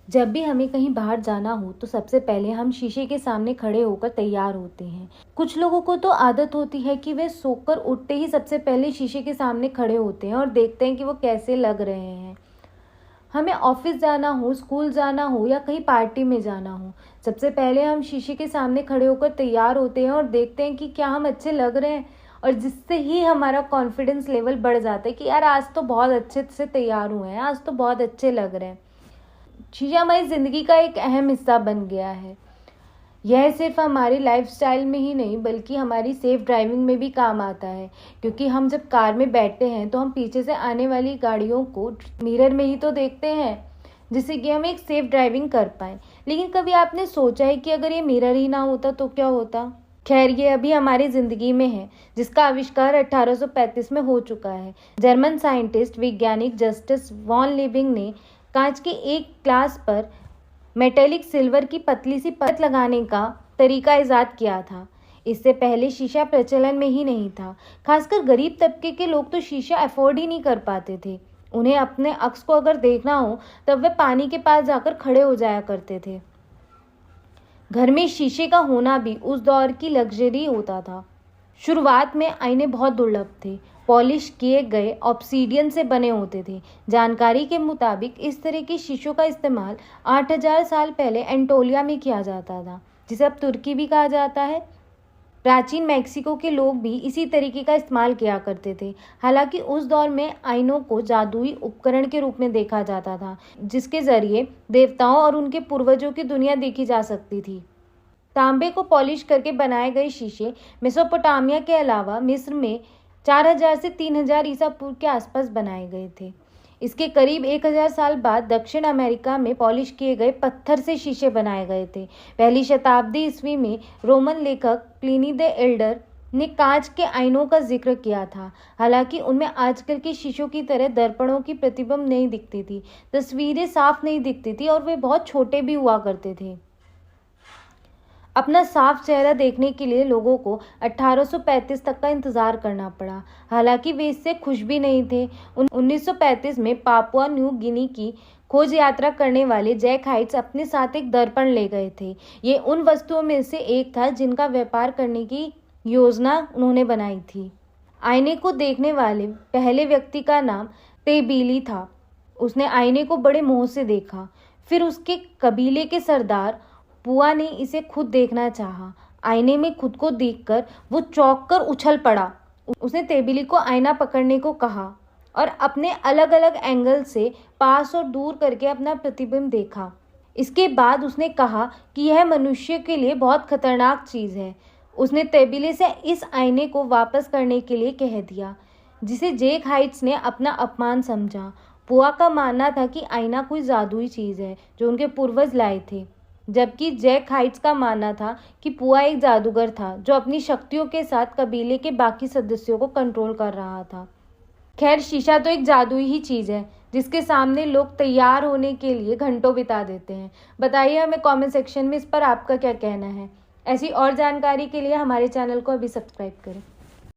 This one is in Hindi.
जब भी हमें कहीं बाहर जाना हो तो सबसे पहले हम शीशे के सामने खड़े होकर तैयार होते हैं। कुछ लोगों को तो आदत होती है कि वे सोकर उठते ही सबसे पहले शीशे के सामने खड़े होते हैं और देखते हैं कि वो कैसे लग रहे हैं। हमें ऑफिस जाना हो, स्कूल जाना हो या कहीं पार्टी में जाना हो, सबसे पहले हम शीशे के सामने खड़े होकर तैयार होते हैं और देखते हैं कि क्या हम अच्छे लग रहे हैं, और जिससे ही हमारा कॉन्फिडेंस लेवल बढ़ जाता है कि यार आज तो बहुत अच्छे से तैयार हुए हैं, आज तो बहुत अच्छे लग रहे हैं। शीशा हमारी ज़िंदगी का एक अहम हिस्सा बन गया है। यह सिर्फ हमारी लाइफस्टाइल में ही नहीं बल्कि हमारी सेफ ड्राइविंग में भी काम आता है, क्योंकि हम जब कार में बैठते हैं तो हम पीछे से आने वाली गाड़ियों को मिरर में ही तो देखते हैं, जिससे कि हम एक सेफ ड्राइविंग कर पाएँ। लेकिन कभी आपने सोचा है कि अगर ये मिरर ही ना होता तो क्या होता? खैर, ये अभी हमारी ज़िंदगी में है, जिसका आविष्कार 1835 में हो चुका है। जर्मन साइंटिस्ट वैज्ञानिक जस्टिस वॉन लिविंग ने कांच के एक ग्लास पर मेटेलिक सिल्वर की पतली सी परत लगाने का तरीका इजाद किया था। इससे पहले शीशा प्रचलन में ही नहीं था। खासकर गरीब तबके के लोग तो शीशा अफोर्ड ही नहीं कर पाते थे। उन्हें अपने अक्स को अगर देखना हो तब वे पानी के पास जाकर खड़े हो जाया करते थे। घर में शीशे का होना भी उस दौर की लग्जरी होता था। शुरुआत में आईने बहुत दुर्लभ थे, पॉलिश किए गए ऑब्सीडियन से बने होते थे। जानकारी के मुताबिक इस तरह के शीशों का इस्तेमाल 8000 साल पहले एंटोलिया में किया जाता था, जिसे अब तुर्की भी कहा जाता है। प्राचीन मैक्सिको के लोग भी इसी तरीके का इस्तेमाल किया करते थे। हालांकि उस दौर में आईनों को जादुई उपकरण के रूप में देखा जाता था, जिसके जरिए देवताओं और उनके पूर्वजों की दुनिया देखी जा सकती थी। तांबे को पॉलिश करके बनाए गए शीशे मेसोपोटामिया के अलावा मिस्र में 4000 से 3000 ईसा पूर्व के आसपास बनाए गए थे। इसके करीब 1000 साल बाद दक्षिण अमेरिका में पॉलिश किए गए पत्थर से शीशे बनाए गए थे। पहली शताब्दी ईस्वी में रोमन लेखक प्लिनी द एल्डर ने कांच के आईनों का जिक्र किया था। हालांकि उनमें आजकल के शीशों की तरह दर्पणों की प्रतिबिंब नहीं दिखती थी, तस्वीरें साफ नहीं दिखती थी और वे बहुत छोटे भी हुआ करते थे। अपना साफ चेहरा देखने के लिए लोगों को 1835 तक का इंतजार करना पड़ा। हालांकि वे इससे खुश भी नहीं थे। 1935 में पापुआ न्यू गिनी की खोज यात्रा करने वाले जैक हाइट्स अपने साथ एक दर्पण ले गए थे। ये उन वस्तुओं में से एक था जिनका व्यापार करने की योजना उन्होंने बनाई थी। आईने को देखने वाले पहले व्यक्ति का नाम तेबिली था। उसने आईने को बड़े मोह से देखा। फिर उसके कबीले के सरदार पुआ ने इसे खुद देखना चाहा। आईने में खुद को देखकर वो चौंक कर उछल पड़ा। उसने तेबिली को आईना पकड़ने को कहा और अपने अलग अलग एंगल से पास और दूर करके अपना प्रतिबिंब देखा। इसके बाद उसने कहा कि यह मनुष्य के लिए बहुत खतरनाक चीज़ है। उसने तेबिले से इस आईने को वापस करने के लिए कह दिया, जिसे जैक हाइट्स ने अपना अपमान समझा। पुआ का मानना था कि आईना कोई जादुई चीज़ है जो उनके पूर्वज लाए थे, जबकि जैक हाइट्स का मानना था कि पुआ एक जादूगर था जो अपनी शक्तियों के साथ कबीले के बाकी सदस्यों को कंट्रोल कर रहा था। खैर, शीशा तो एक जादुई ही चीज़ है जिसके सामने लोग तैयार होने के लिए घंटों बिता देते हैं। बताइए हमें कमेंट सेक्शन में इस पर आपका क्या कहना है। ऐसी और जानकारी के लिए हमारे चैनल को अभी सब्सक्राइब करें।